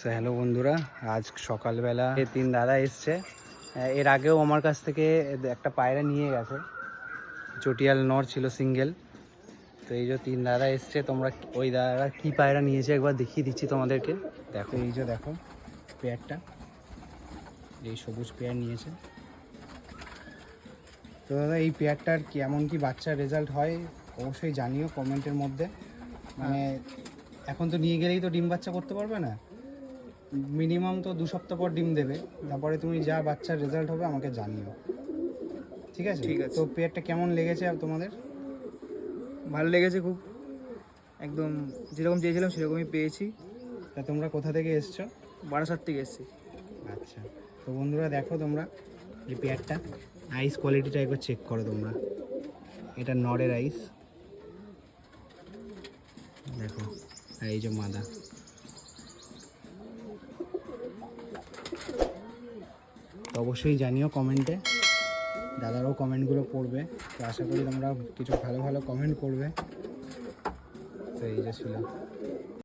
Hello বন্ধুরা, আজ সকালবেলা তিন দাদা এসছে। এর আগেও আমার কাছ থেকে একটা পায়রা নিয়ে গেছে, চটিয়াল নর ছিল সিঙ্গেল। তো এই যে তিন দাদা এসছে, তোমরা ওই দাদারা কি পায়রা নিয়েছে একবার দেখিয়ে দিচ্ছি তোমাদেরকে। দেখো এই যে দেখো পেয়ারটা, এই সবুজ পেয়ার নিয়েছে। তো দাদা এই পেয়ারটার কেমন কি বাচ্চার রেজাল্ট হয় অবশ্যই জানিও কমেন্টের মধ্যে। মানে এখন তো নিয়ে গেলেই তো ডিম বাচ্চা করতে পারবে না, মিনিমাম তো 2 সপ্তাহ পর ডিম দেবে। তারপরে তুমি যা বাচ্চার রেজাল্ট হবে আমাকে জানিও, ঠিক আছে? ঠিক আছে। তো পেয়ারটা কেমন লেগেছে তোমাদের? ভালো লেগেছে খুব, একদম যেরকম চেয়েছিলাম সেরকমই পেয়েছি। তা তোমরা কোথা থেকে এসছো? বারাসাত থেকে এসেছি। আচ্ছা, তো বন্ধুরা দেখো তোমরা এই পেয়ারটা আইস কোয়ালিটিটা একবার চেক করো তোমরা। এটা নরের আইস দেখো, আর এই যে মাদা। তো অবশ্যই জানিও কমেন্টে, দাদারাও কমেন্টগুলো পড়বে। তো আশা করি তোমরা কিছু ভালো ভালো কমেন্ট করবে। তো এই যে ছিল।